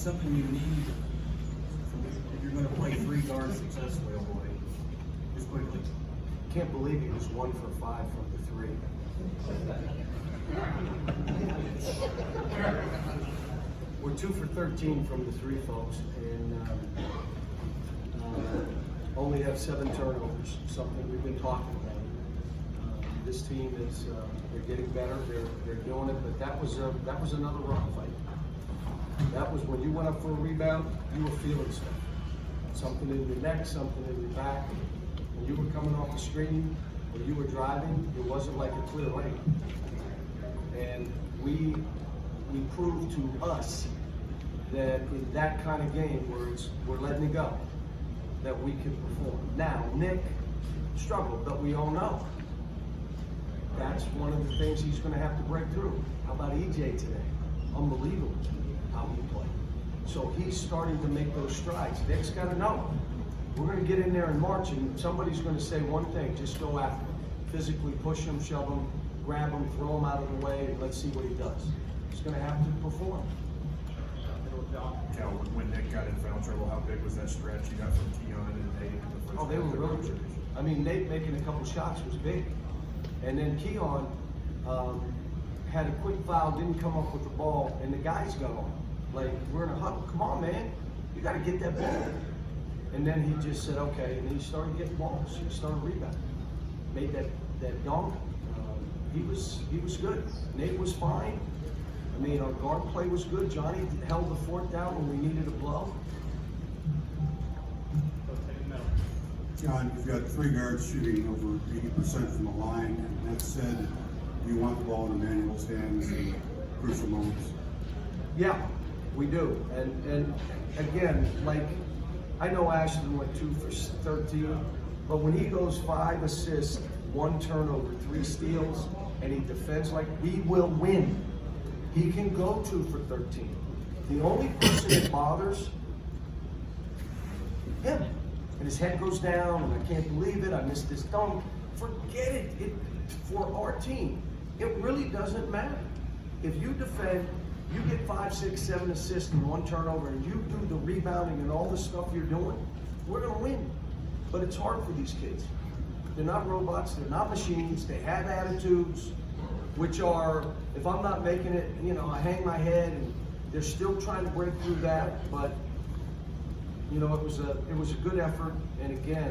something you need if you're going to play three guards successfully all the way, just quickly. Can't believe he was 1 for 5 from the 3. We're 2 for 13 from the 3, folks, and only have 7 turnovers, something we've been talking about. This team is, they're getting better, they're doing it, but that was another rock fight. That was when you went up for a rebound, you were feeling stuff. Something in your neck, something in your back. When you were coming off the screen, when you were driving, it wasn't like a clear lane. And we proved to us that in that kind of game where we're letting it go, that we can perform. Now, Nick struggled, but we all know that's one of the things he's going to have to break through. How about EJ today? Unbelievable how he played. So he's starting to make those strides. Nick's got to know. We're going to get in there in March, and somebody's going to say one thing: just go after him, physically push him, shove him, grab him, throw him out of the way, and let's see what he does. He's going to have to perform. Cal, when Nick got in foul trouble, how big was that stretch you got from Keon and Nate in the first? Oh, they were really good. I mean, Nate making a couple shots was big. And then Keon had a quick foul, didn't come up with the ball, and the guys got on. Like, we're in a huddle. Come on, man. You got to get that ball. And then he just said, okay, and he started getting balls. He started rebounding. Made that dunk. He was good. Nate was fine. I mean, our guard play was good. Johnny held the fort down when we needed a blow. John, you've got 3 guards shooting over 80% from the line, and that said, you want the ball in Emmanuel's hands in crucial moments. Yeah, we do. And again, like, I know Ashton went 2 for 13, but when he goes 5 assists, 1 turnover, 3 steals, and he defends like, we will win. He can go 2 for 13. The only person that bothers him, and his head goes down, and I can't believe it, I missed this dunk. Forget it. For our team, it really doesn't matter. If you defend, you get 5, 6, 7 assists and 1 turnover, and you do the rebounding and all the stuff you're doing, we're gonna win. But it's hard for these kids. They're not robots, they're not machines, they have attitudes, which are, if I'm not making it, you know, I hang my head, and they're still trying to break through that, but you know, it was a good effort. And again,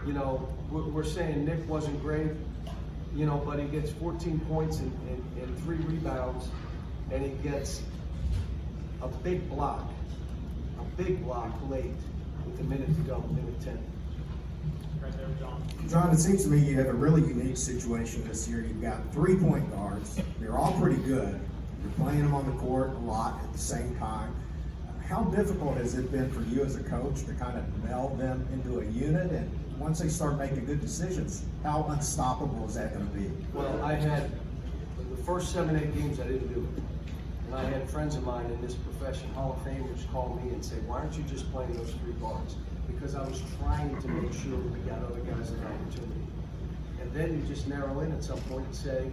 you know, we're saying Nick wasn't great, you know, but he gets 14 points and 3 rebounds, and he gets a big block late with a minute to go, minute 10. Right there, John. John, it seems to me you have a really unique situation this year. You've got 3 point guards. They're all pretty good. You're playing them on the court a lot at the same time. How difficult has it been for you as a coach to kind of meld them into a unit? And once they start making good decisions, how unstoppable is that going to be? Well, I had the first 7, 8 games I didn't do it. And I had friends of mine in this profession, Hall of Famers, call me and say, why aren't you just playing those 3 guards? Because I was trying to make sure we got other guys an opportunity. And then you just narrow in at some point and say,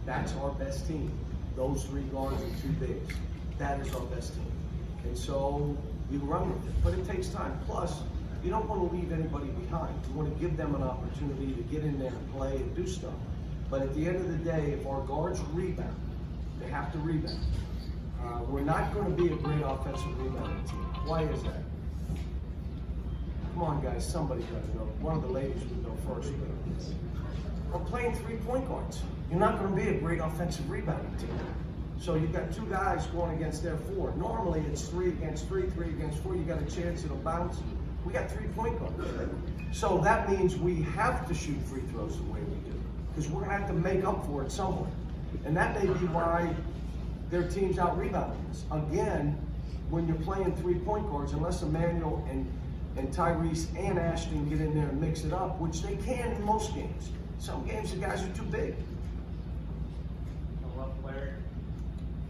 that's our best team. Those 3 guards and 2 bigs. That is our best team. And so you run with it, but it takes time. Plus, you don't want to leave anybody behind. You want to give them an opportunity to get in there and play and do stuff. But at the end of the day, if our guards rebound, they have to rebound. We're not going to be a great offensive rebounding team. Why is that? Come on, guys, somebody got to know. One of the ladies would know first. We're playing 3 point guards. You're not going to be a great offensive rebounding team. So you've got 2 guys going against their 4. Normally it's 3 against 3, 3 against 4. You got a chance it'll bounce. We got 3 point guards. So that means we have to shoot free throws the way we do, because we're going to have to make up for it somewhere. And that may be why their team's out rebounding us. Again, when you're playing 3 point guards, unless Emmanuel and Tyrese and Ashton get in there and mix it up, which they can in most games. Some games the guys are too big.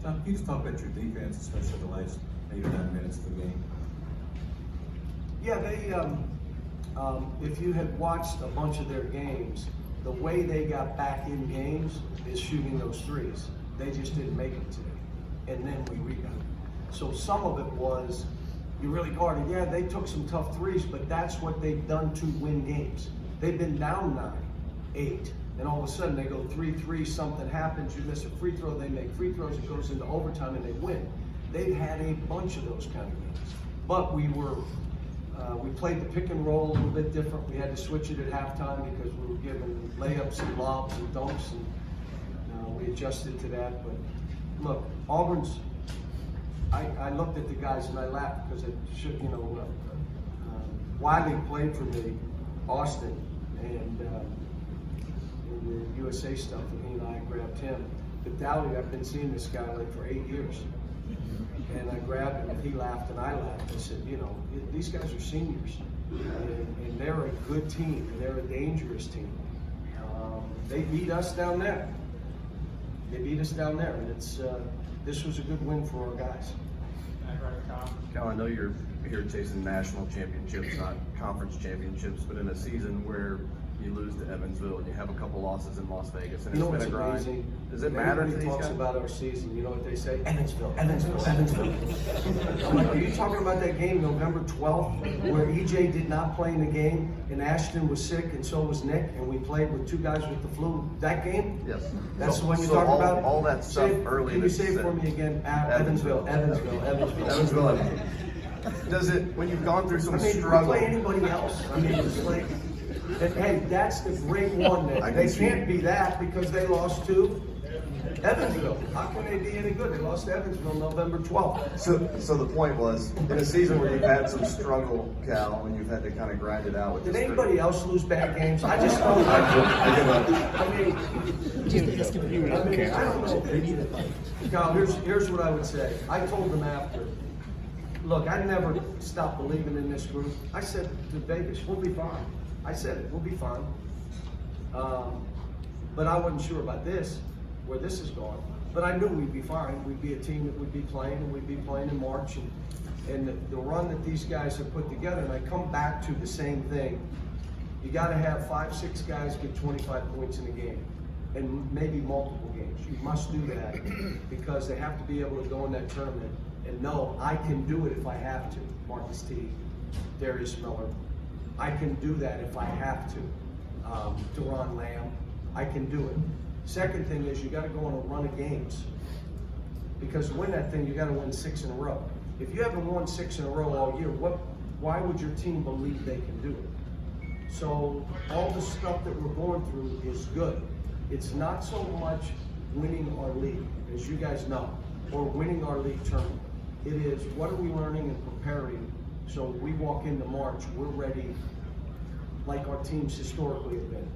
John, can you just talk about your defense, especially the last 8 or 9 minutes of the game? Yeah, they, if you had watched a bunch of their games, the way they got back in games is shooting those threes. They just didn't make it today. And then we rebounded. So some of it was, you really guarded. Yeah, they took some tough threes, but that's what they've done to win games. They've been down 9, 8, and all of a sudden they go 3-3, something happens, you miss a free throw, they make free throws, it goes into overtime and they win. They've had a bunch of those kind of games. But we played the pick and roll a little bit different. We had to switch it at halftime because we were given layups and lobs and dunks, and we adjusted to that. But look, Auburn's, I looked at the guys and I laughed because it should, Wiley played for me, Austin, and in the USA stuff, and he and I grabbed him. But Dowdy, I've been seeing this guy like for 8 years. And I grabbed him and he laughed and I laughed. I said, these guys are seniors and they're a good team and they're a dangerous team. They beat us down there. And this was a good win for our guys. Cal, I know you're here chasing national championships, not conference championships, but in a season where you lose to Evansville and you have a couple losses in Las Vegas and it's been a grind. Amazing? Does it matter to Everybody these talks guys? about our season. You know what they say? Evansville. I'm like, are you talking about that game November 12th where EJ did not play in the game and Ashton was sick and so was Nick and we played with 2 guys with the flu? That game? Yes. That's the one you're So talking about? all that stuff early Can you that say it said- for me again? Evansville. Evansville. Does it, when you've gone through some I mean, struggle? we play anybody else. I mean, it's like, and, hey, that's the great one. I That can they see can't it. be that because they lost to Evansville. How can they be any good? They lost to Evansville November 12th. So the point was, in a season where you've had some struggle, Cal, and you've had to kind of grind it out with Did this anybody else lose bad games? I just don't. I give up. I mean, I don't know. Kyle, here's what I would say. I told them after. Look, I never stopped believing in this group. I said to Vegas, we'll be fine. I said it, we'll be fine. But I wasn't sure about this, where this is going. But I knew we'd be fine. We'd be a team that would be playing, and we'd be playing in March. And the run that these guys have put together, and I come back to the same thing. You got to have 5, 6 guys get 25 points in a game, and maybe multiple games. You must do that because they have to be able to go in that tournament and know I can do it if I have to. Marcus T, Darius Miller, I can do that if I have to. Deron Lamb, I can do it. Second thing is you got to go on a run of games because to win that thing you got to win 6 in a row. If you haven't won 6 in a row all year, why would your team believe they can do it? So all the stuff that we're going through is good. It's not so much winning our league, as you guys know, or winning our league tournament. It is what are we learning and preparing so we walk into March, we're ready like our teams historically have been.